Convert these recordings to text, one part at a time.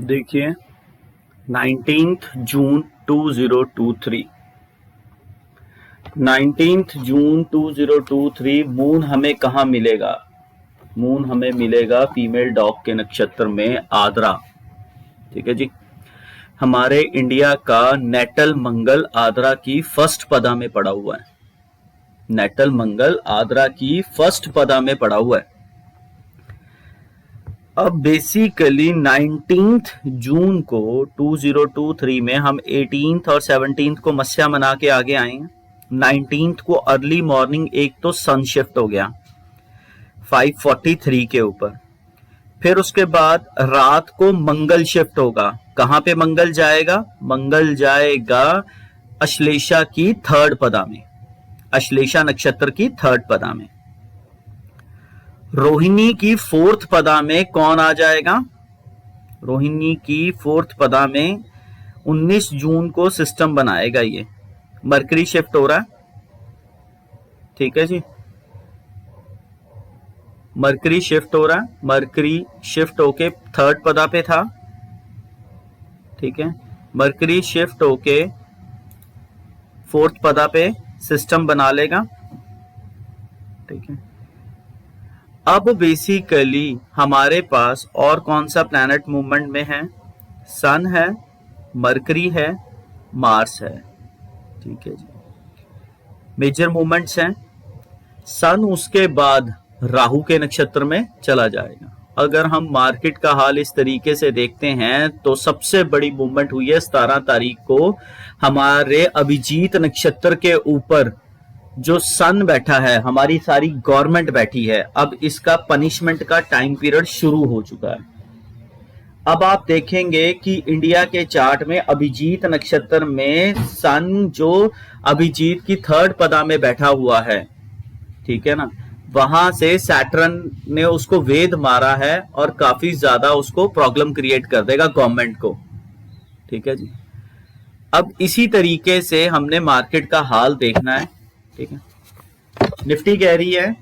देखिए 19 जून 2023 19 जून 2023 मून हमें कहाँ मिलेगा। मून हमें मिलेगा फीमेल डॉग के नक्षत्र में आद्रा। ठीक है जी। हमारे इंडिया का नेटल मंगल आद्रा की फर्स्ट पदा में पड़ा हुआ है। नेटल मंगल आद्रा की फर्स्ट पदा में पड़ा हुआ है। अब बेसिकली 19 जून को 2023 में हम 18 और 17 को मस्या मना के आगे आए हैं। 19 को अर्ली मॉर्निंग एक तो सन शिफ्ट हो गया 5:43 के ऊपर। फिर उसके बाद रात को मंगल शिफ्ट होगा। कहां पे मंगल जाएगा? मंगल जाएगा अश्लेषा की थर्ड पदा में, अश्लेषा नक्षत्र की थर्ड पदा में। रोहिणी की फोर्थ पदा में कौन आ जाएगा? रोहिणी की फोर्थ पदा में 19 जून को सिस्टम बनाएगा ये। मरकरी शिफ्ट हो रहा है। ठीक है जी, मरकरी शिफ्ट हो रहा है। मरकरी शिफ्ट होके थर्ड पदा पे था। ठीक है, मरकरी शिफ्ट होके फोर्थ पदा पे सिस्टम बना लेगा। ठीक है, अब बेसिकली हमारे पास और कौन सा प्लैनेट मूवमेंट में है? सन है, मरकरी है, मार्स है। ठीक है जी, मेजर मूवमेंट्स हैं। सन उसके बाद राहु के नक्षत्र में चला जाएगा। अगर हम मार्केट का हाल इस तरीके से देखते हैं तो सबसे बड़ी मूवमेंट हुई है 17 तारीख को हमारे अभिजीत नक्षत्र के ऊपर जो सन बैठा है, हमारी सारी गवर्नमेंट बैठी है। अब इसका पनिशमेंट का टाइम पीरियड शुरू हो चुका है। अब आप देखेंगे कि इंडिया के चार्ट में अभिजीत नक्षत्र में सन जो अभिजीत की थर्ड पदा में बैठा हुआ है, ठीक है ना, वहां से सैटर्न ने उसको वेद मारा है और काफी ज्यादा उसको प्रॉब्लम क्रिएट कर देगा गवर्नमेंट को। ठीक है जी। अब इसी तरीके से हमने मार्केट का हाल देखना है। ठीक है, निफ्टी कह रही है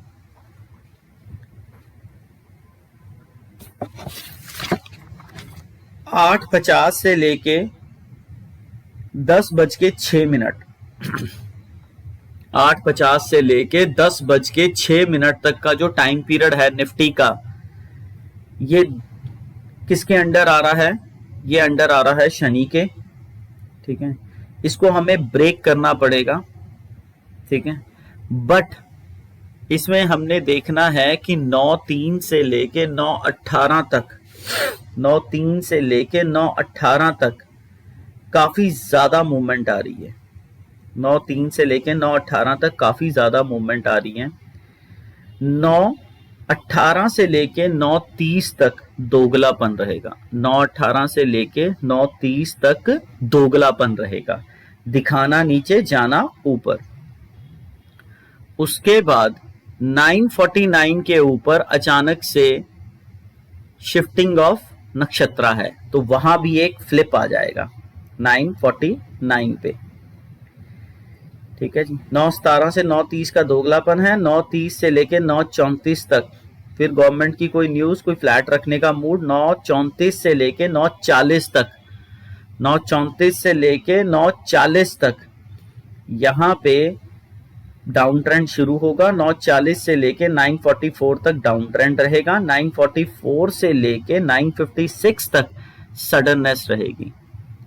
8:50 से लेके 10:06। 8:50 से लेके 10:06 तक का जो टाइम पीरियड है निफ्टी का, ये किसके अंडर आ रहा है? ये अंडर आ रहा है शनि के। ठीक है, इसको हमें ब्रेक करना पड़ेगा। ठीक है, बट इसमें हमने देखना है कि 9:03 से लेके 9:18 तक, 9:03 से लेके 9:18 तक काफी ज्यादा मूवमेंट आ रही है। 9:03 से लेके 9:18 तक काफी ज्यादा मूवमेंट आ रही है। 9:18 से लेके 9:30 तक दोगलापन रहेगा। 9:18 से लेके 9:30 तक दोगलापन रहेगा, दिखाना नीचे, जाना ऊपर। उसके बाद 9:49 के ऊपर अचानक से शिफ्टिंग ऑफ नक्षत्र है, तो वहां भी एक फ्लिप आ जाएगा 9:49 पे। ठीक है जी, 9:17 से 9:30 का दोगलापन है। 9:30 से लेके 9:34 तक फिर गवर्नमेंट की कोई न्यूज, कोई फ्लैट रखने का मूड। 9:34 से लेके 9:40 तक, 9:34 से लेके 9:40 तक यहां पे डाउन ट्रेंड शुरू होगा। 9:40 से लेके 9:44 तक डाउन ट्रेंड रहेगा। 9:44 से लेके 9:56 तक सडननेस रहेगी।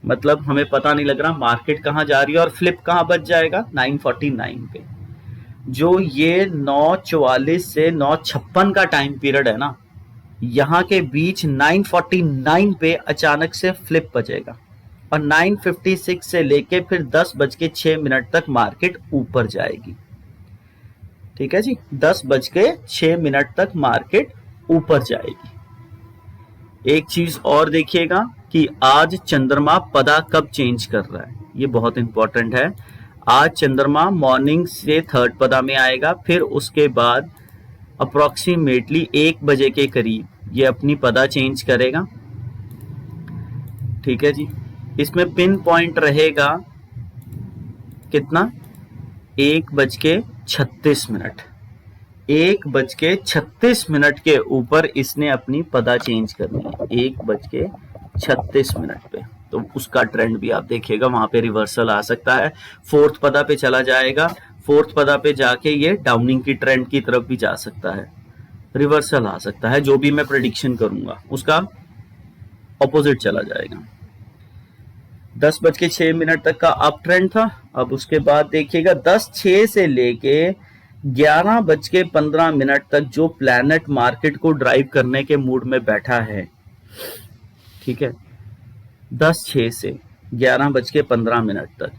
मतलब हमें पता नहीं लग रहा मार्केट कहां जा रही है और फ्लिप कहां बच जाएगा 9:49 पे। जो ये 9:44 से 9:56 का टाइम पीरियड है ना, यहां के बीच 9:49 पे अचानक से फ्लिप बचेगा और 9:56 से लेके फिर 10:06 तक मार्केट ऊपर जाएगी। ठीक है जी, 10:06 तक मार्केट ऊपर जाएगी। एक चीज और देखिएगा कि आज चंद्रमा पदा कब चेंज कर रहा है, ये बहुत इंपॉर्टेंट है। आज चंद्रमा मॉर्निंग से थर्ड पदा में आएगा, फिर उसके बाद अप्रोक्सीमेटली 1 बजे के करीब ये अपनी पदा चेंज करेगा। ठीक है जी, इसमें पिन पॉइंट रहेगा कितना? 1:36। 1:36 के ऊपर इसने अपनी पदा चेंज करनी है। 36 मिनट पे, तो उसका ट्रेंड भी आप देखिएगा, वहां पे रिवर्सल आ सकता है, फोर्थ पदा पे चला जाएगा, फोर्थ पदा पे जाके ये डाउनिंग की ट्रेंड की तरफ भी जा सकता है, रिवर्सल आ सकता है, जो भी मैं प्रेडिक्शन करूंगा उसका ऑपोजिट चला जाएगा। 10:06 तक का अप ट्रेंड था। अब उसके बाद देखिएगा 10:06 से लेके 11:15 तक जो प्लैनेट मार्केट को ड्राइव करने के मूड में बैठा है, ठीक है, 10:06 से 11:15 तक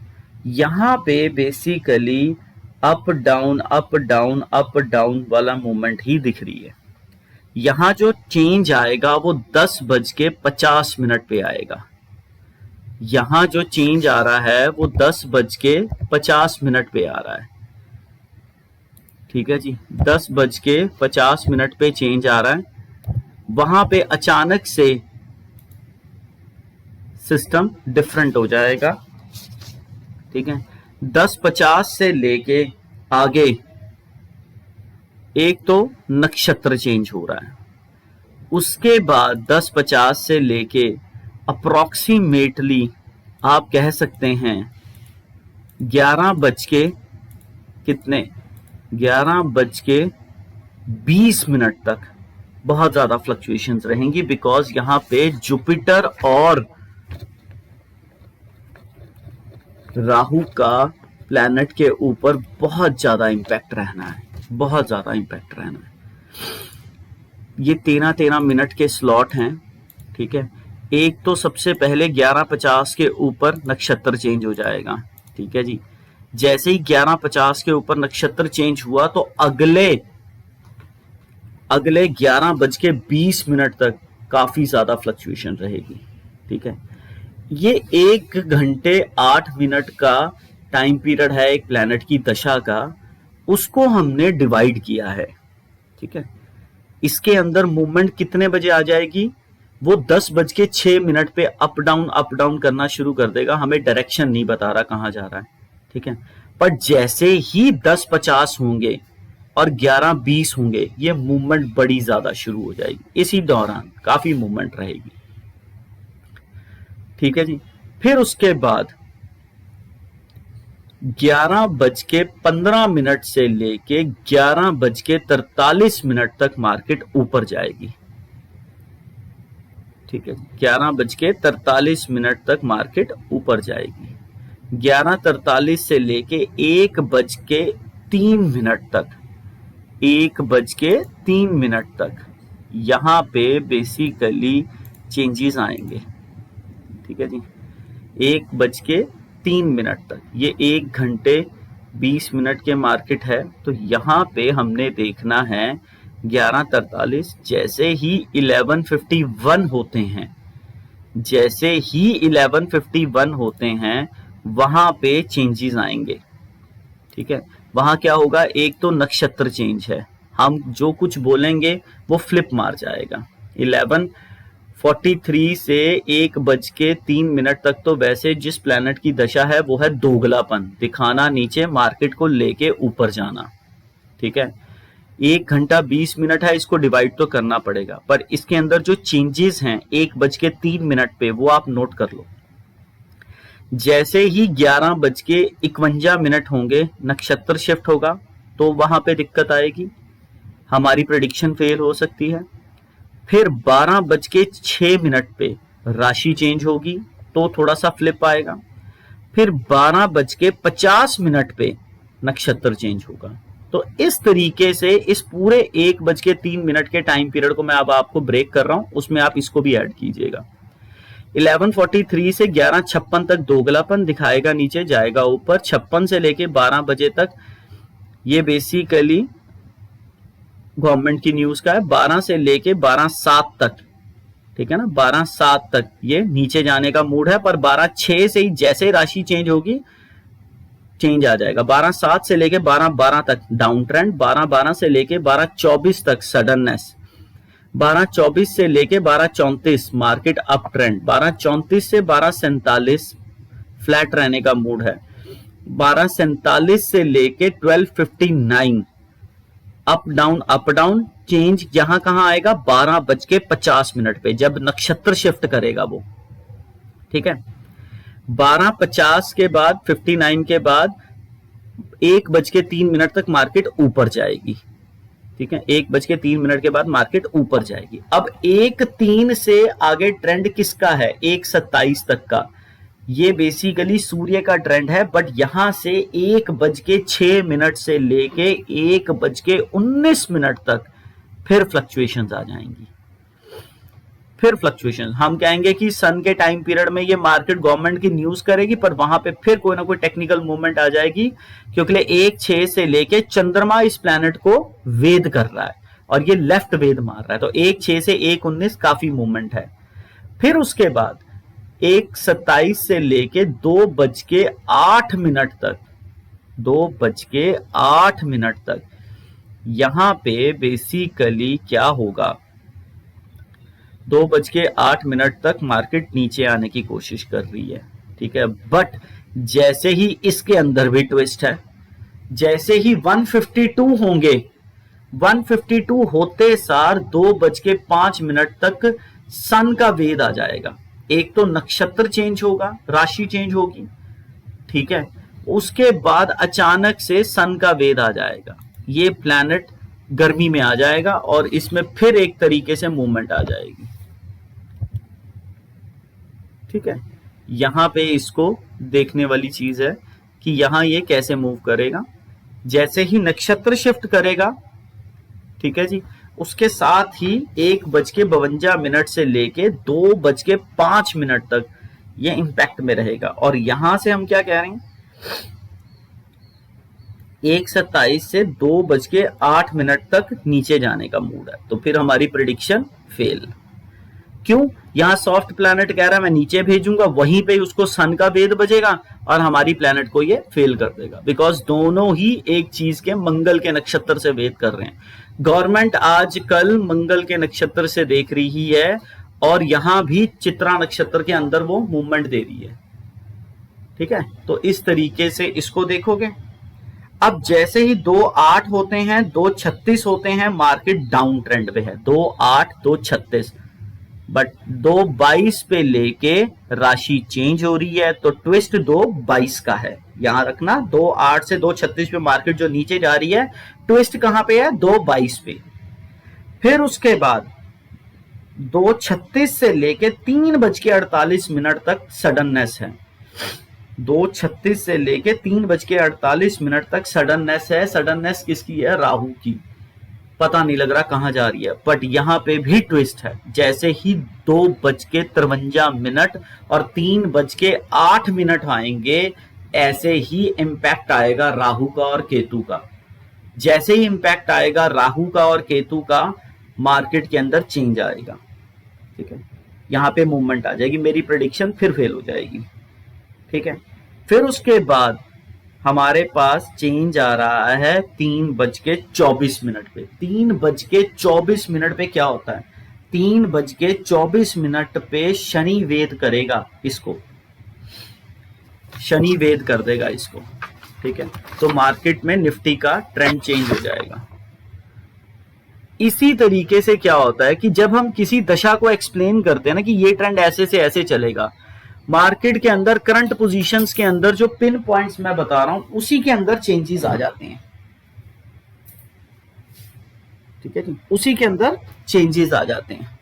यहाँ पे basically up down up down up down वाला मूवमेंट ही दिख रही है। यहाँ जो चेंज आएगा वो 10:50 पे आएगा। यहाँ जो चेंज आ रहा है वो 10:50 पे आ रहा है, ठीक है जी, 10:50 पे चेंज आ रहा है। वहां पे अचानक से सिस्टम डिफरेंट हो जाएगा, ठीक है। 10:50 से लेके आगे एक तो नक्षत्र चेंज हो रहा है, उसके बाद 10:50 से लेके अप्रोक्सीमेटली आप कह सकते हैं 11:20 तक बहुत ज्यादा फ्लक्चुएशंस रहेंगी, बिकॉज यहां पे जुपिटर और राहु का प्लैनेट के ऊपर बहुत ज्यादा इंपैक्ट रहना है, बहुत ज्यादा इंपैक्ट रहना है। ये 13-13 मिनट के स्लॉट हैं, ठीक है। एक तो सबसे पहले 11:50 के ऊपर नक्षत्र चेंज हो जाएगा, ठीक है जी। जैसे ही 11:50 के ऊपर नक्षत्र चेंज हुआ तो अगले 11:20 तक काफी ज्यादा फ्लक्चुएशन रहेगी, ठीक है। ये 1 घंटे 8 मिनट का टाइम पीरियड है एक प्लैनेट की दशा का, उसको हमने डिवाइड किया है, ठीक है। इसके अंदर मूवमेंट कितने बजे आ जाएगी, वो 10:06 पे अप डाउन करना शुरू कर देगा। हमें डायरेक्शन नहीं बता रहा कहां जा रहा है, ठीक है। पर जैसे ही 10:50 होंगे और 11:20 होंगे, ये मूवमेंट बड़ी ज्यादा शुरू हो जाएगी। इसी दौरान काफी मूवमेंट रहेगी, ठीक है जी। फिर उसके बाद 11:15 से लेके 11:43 तक मार्केट ऊपर जाएगी, ठीक है। 11:43 तक मार्केट ऊपर जाएगी। 11:43 से लेके 1:03 तक, 1:03 तक यहां पे बेसिकली चेंजेस आएंगे, ठीक है जी। 1:03 तक, ये 1 घंटे 20 मिनट के मार्केट है, तो यहां पे हमने देखना है 11:43। जैसे ही 11:51 होते हैं, जैसे ही 11:51 होते हैं वहां पे चेंजेस आएंगे, ठीक है। वहां क्या होगा, एक तो नक्षत्र चेंज है, हम जो कुछ बोलेंगे वो फ्लिप मार जाएगा। 11:43 से 1:03 तक तो वैसे जिस प्लैनेट की दशा है वो है दोगलापन दिखाना, नीचे मार्केट को लेके ऊपर जाना, ठीक है। 1 घंटा 20 मिनट है, इसको डिवाइड तो करना पड़ेगा, पर इसके अंदर जो चेंजेस हैं 1:03 पे वो आप नोट कर लो। जैसे ही 11:51 होंगे, नक्षत्र शिफ्ट होगा, तो वहां पे दिक्कत आएगी, हमारी प्रेडिक्शन फेल हो सकती है। फिर 12:06 पे राशि चेंज होगी, तो थोड़ा सा फ्लिप आएगा। फिर 12:50 पे नक्षत्र चेंज होगा। तो इस तरीके से इस पूरे 1:03 के टाइम पीरियड को मैं अब आपको ब्रेक कर रहा हूं, उसमें आप इसको भी ऐड कीजिएगा। 11:43 से 11:56 तक दोगलापन दिखाएगा, नीचे जाएगा ऊपर। 56 से लेके 12 बजे तक ये बेसिकली गवर्नमेंट की न्यूज का है। 12 से लेके 12:07 तक, ठीक है ना, 12:07 तक ये नीचे जाने का मूड है, पर 12:06 से ही जैसे राशि चेंज होगी चेंज आ जाएगा। 12:07 से लेके 12:12 तक डाउन ट्रेंड, 12:12 से लेके 12:24 तक सडननेस, 12:24 से लेके 12:34 मार्केट अप ट्रेंड, 12:34 से 12:47 फ्लैट रहने का मूड है, 12:47 से लेके 12:59 अप डाउन चेंज यहां कहां आएगा, 12:50 पे, जब नक्षत्र शिफ्ट करेगा वो। ठीक है, 12:50 के बाद 59 के बाद 1:03 तक मार्केट ऊपर जाएगी। ठीक है, 1:03 के बाद मार्केट ऊपर जाएगी। अब 1:03 से आगे ट्रेंड किसका है, 1:27 तक का। ये बेसिकली सूर्य का ट्रेंड है, बट यहां से 1:06 से लेके 1:19 तक फिर फ्लक्चुएशंस आ जाएंगी। फिर फ्लक्चुएशन, हम कहेंगे कि सन के टाइम पीरियड में ये मार्केट गवर्नमेंट की न्यूज करेगी, पर वहां पे फिर कोई ना कोई टेक्निकल मूवमेंट आ जाएगी, क्योंकि 1:06 से लेके चंद्रमा इस प्लैनेट को वेद कर रहा है और ये लेफ्ट वेद मार रहा है, तो 1:06 से 1:19 काफी मूवमेंट है। फिर उसके बाद 1:27 से लेके 2:08 तक, 2:08 तक यहां पे बेसिकली क्या होगा, 2:08 तक मार्केट नीचे आने की कोशिश कर रही है। ठीक है, बट जैसे ही इसके अंदर भी ट्विस्ट है, जैसे ही 152 होंगे, 152 होते सार 2:05 तक सन का वेद आ जाएगा। एक तो नक्षत्र चेंज होगा, राशि चेंज होगी। ठीक है, उसके बाद अचानक से सन का वेद आ जाएगा, ये प्लैनेट गर्मी में आ जाएगा और इसमें फिर एक तरीके से मूवमेंट आ जाएगी। ठीक है, यहां पे इसको देखने वाली चीज है कि यहां ये कैसे मूव करेगा। जैसे ही नक्षत्र शिफ्ट करेगा, ठीक है जी, उसके साथ ही 1:52 से लेके 2:05 तक ये इंपैक्ट में रहेगा। और यहां से हम क्या कह रहे हैं, 1:27 से 2:08 तक नीचे जाने का मूड है, तो फिर हमारी प्रेडिक्शन फेल। क्यों, यहां सॉफ्ट प्लैनेट कह रहा है मैं नीचे भेजूंगा, वहीं पे उसको सन का वेद बजेगा और हमारी प्लैनेट को ये फेल कर देगा, बिकॉज दोनों ही एक चीज के मंगल के नक्षत्र से वेद कर रहे हैं। गवर्नमेंट आजकल मंगल के नक्षत्र से देख रही है और यहां भी चित्रा नक्षत्र के अंदर वो मूवमेंट दे रही है। ठीक है, तो इस तरीके से इसको देखोगे। अब जैसे ही 2:08 होते हैं, 2:36 होते हैं, मार्केट डाउन ट्रेंड पे है, 2:08, 2:36, बट 2:22 पे लेके राशि चेंज हो रही है, तो ट्विस्ट 2:22 का है, यहां रखना। 2:08 से 2:36 पे मार्केट जो नीचे जा रही है, ट्विस्ट कहां पे है, 2:22 पे। फिर उसके बाद 2:36 से लेके 3:48 तक सडननेस है, 2:36 से लेके 3:48 तक सडननेस है। सडननेस किसकी है, राहु की, पता नहीं लग रहा कहां जा रही है, बट यहां पे भी ट्विस्ट है। जैसे ही 2:53 और 3:08 आएंगे, ऐसे ही इंपैक्ट आएगा राहु का और केतु का। जैसे ही इंपैक्ट आएगा राहु का और केतु का, मार्केट के अंदर चेंज आएगा। ठीक है, यहां पे मूवमेंट आ जाएगी, मेरी प्रेडिक्शन फिर फेल हो जाएगी। ठीक है, फिर उसके बाद हमारे पास चेंज आ रहा है 3:24 पे। 3:24 पे क्या होता है, 3:24 पे शनि वेद करेगा इसको, शनि वेद कर देगा इसको। ठीक है, तो मार्केट में निफ्टी का ट्रेंड चेंज हो जाएगा। इसी तरीके से क्या होता है कि जब हम किसी दशा को एक्सप्लेन करते हैं ना कि ये ट्रेंड ऐसे से ऐसे चलेगा, मार्केट के अंदर करंट पोजीशंस के अंदर जो पिन पॉइंट्स मैं बता रहा हूं, उसी के अंदर चेंजेस आ जाते हैं। ठीक है जी, उसी के अंदर चेंजेस आ जाते हैं।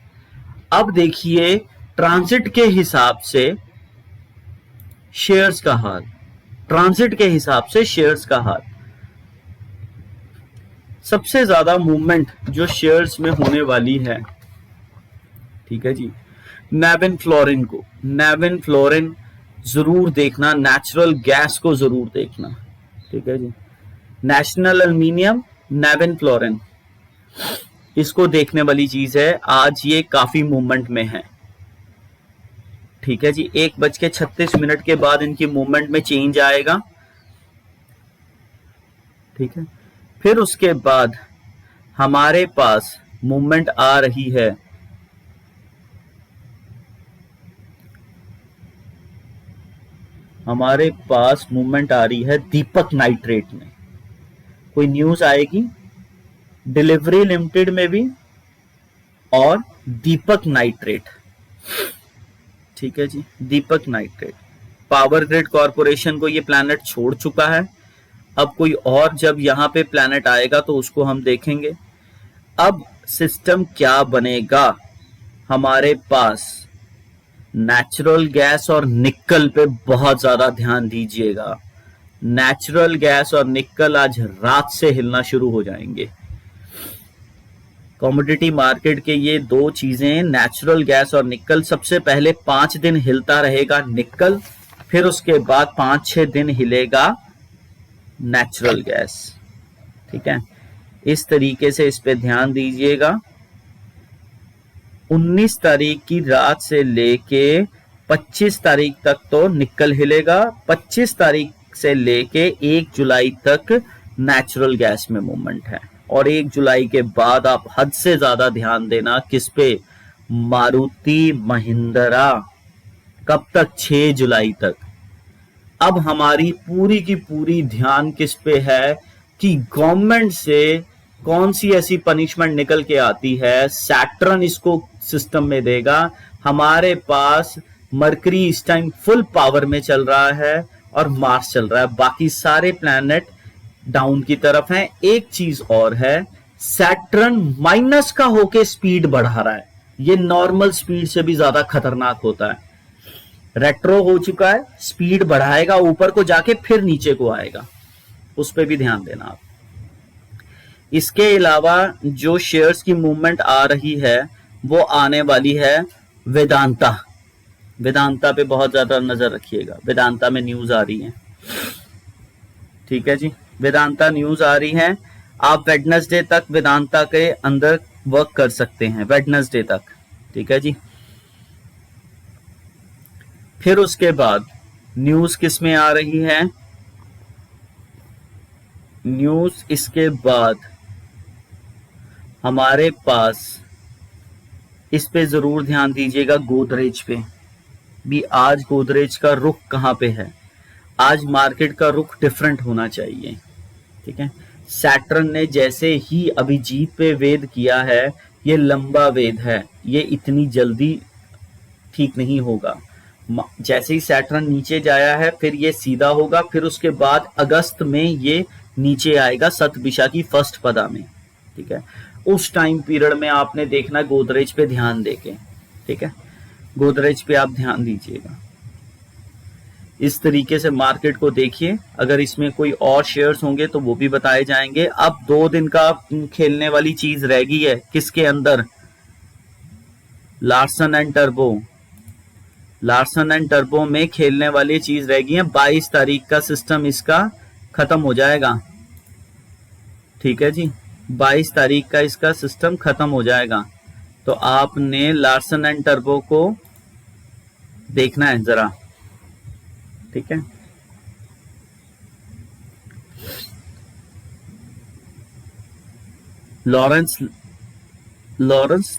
अब देखिए ट्रांजिट के हिसाब से शेयर्स का हाल, ट्रांजिट के हिसाब से शेयर्स का हाल। सबसे ज्यादा मूवमेंट जो शेयर्स में होने वाली है, ठीक है जी, नेविन फ्लोरिन को, नेविन फ्लोरिन जरूर देखना, नेचुरल गैस को जरूर देखना। ठीक है जी, नेशनल एल्यूमिनियम, नेविन फ्लोरिन, इसको देखने वाली चीज है। आज ये काफी मूवमेंट में है। ठीक है जी, 1:36 के बाद इनकी मूवमेंट में चेंज आएगा। ठीक है, फिर उसके बाद हमारे पास मूवमेंट आ रही है हमारे पास मूवमेंट आ रही है दीपक नाइट्रेट में। कोई न्यूज आएगी, डिलीवरी लिमिटेड में भी, और दीपक नाइट्रेट, ठीक है जी, दीपक नाइट्रेट। पावर ग्रिड कॉरपोरेशन को ये प्लैनेट छोड़ चुका है, अब कोई और जब यहाँ पे प्लैनेट आएगा तो उसको हम देखेंगे। अब सिस्टम क्या बनेगा, हमारे पास नेचुरल गैस और निकल पे बहुत ज्यादा ध्यान दीजिएगा। नेचुरल गैस और निकल आज रात से हिलना शुरू हो जाएंगे। कमोडिटी मार्केट के ये दो चीजें, नेचुरल गैस और निकल, सबसे पहले 5 दिन हिलता रहेगा निकल, फिर उसके बाद 5-6 दिन हिलेगा नेचुरल गैस, ठीक है। इस तरीके से इस पे ध्यान दीजिएगा। 19 तारीख की रात से लेके 25 तारीख तक तो निकल हिलेगा, 25 तारीख से लेके 1 जुलाई तक नेचुरल गैस में मूवमेंट है, और 1 जुलाई के बाद आप हद से ज्यादा ध्यान देना किस पे, मारुति महिंद्रा। कब तक, 6 जुलाई तक। अब हमारी पूरी की पूरी ध्यान किस पे है कि गवर्नमेंट से कौन सी ऐसी पनिशमेंट निकल के आती है, सैटर्न इसको सिस्टम में देगा। हमारे पास मरकरी इस टाइम फुल पावर में चल रहा है और मार्स चल रहा है, बाकी सारे प्लैनेट डाउन की तरफ हैं। एक चीज और है, सैटर्न माइनस का होके स्पीड बढ़ा रहा है, ये नॉर्मल स्पीड से भी ज्यादा खतरनाक होता है। रेट्रो हो चुका है, स्पीड बढ़ाएगा ऊपर को जाके फिर नीचे को आएगा, उस पर भी ध्यान देना आप। इसके अलावा जो शेयर्स की मूवमेंट आ रही है वो आने वाली है वेदांता। वेदांता पे बहुत ज्यादा नजर रखिएगा, वेदांता में न्यूज आ रही है, ठीक है जी, वेदांता न्यूज आ रही है। आप वेडनेसडे तक वेदांता के अंदर वर्क कर सकते हैं, वेडनेसडे तक, ठीक है जी। फिर उसके बाद न्यूज किस में आ रही है, न्यूज इसके बाद हमारे पास, इस पे जरूर ध्यान दीजिएगा, गोदरेज पे भी। आज गोदरेज का रुख कहां पे है, आज मार्केट का रुख डिफरेंट होना चाहिए, ठीक है। सैटर्न ने जैसे ही अभिजीत पे वेद किया है, ये लंबा वेद है, ये इतनी जल्दी ठीक नहीं होगा। जैसे ही सैटर्न नीचे जाया है फिर ये सीधा होगा, फिर उसके बाद अगस्त में ये नीचे आएगा सतभिषा की फर्स्ट पदा में, ठीक है। उस टाइम पीरियड में आपने देखना गोदरेज पे ध्यान देके, ठीक है, गोदरेज पे आप ध्यान दीजिएगा। इस तरीके से मार्केट को देखिए, अगर इसमें कोई और शेयर्स होंगे तो वो भी बताए जाएंगे। अब 2 दिन का खेलने वाली चीज रह गई है, किसके अंदर, Larsen and turbo. Larsen and turbo में खेलने वाली चीज रह गई है, 22 तारीख का सिस्टम इसका खत्म हो जाएगा, ठीक है जी, 22 तारीख का इसका सिस्टम खत्म हो जाएगा। तो आपने लार्सन एंड टर्बो को देखना है जरा, ठीक है। लॉरेंस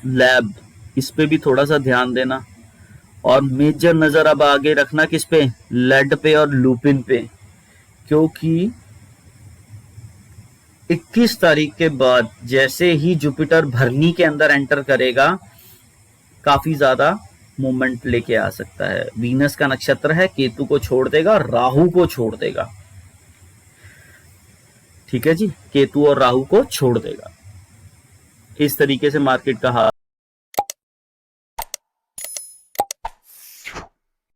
लैब, इस पे भी थोड़ा सा ध्यान देना, और मेजर नजर अब आगे रखना किस पे, लेड पे और लुपिन पे, क्योंकि 21 तारीख के बाद जैसे ही जुपिटर भरनी के अंदर एंटर करेगा, काफी ज्यादा मूवमेंट लेके आ सकता है। वीनस का नक्षत्र है, केतु को छोड़ देगा, राहु को छोड़ देगा, ठीक है जी, केतु और राहु को छोड़ देगा। इस तरीके से मार्केट का हाल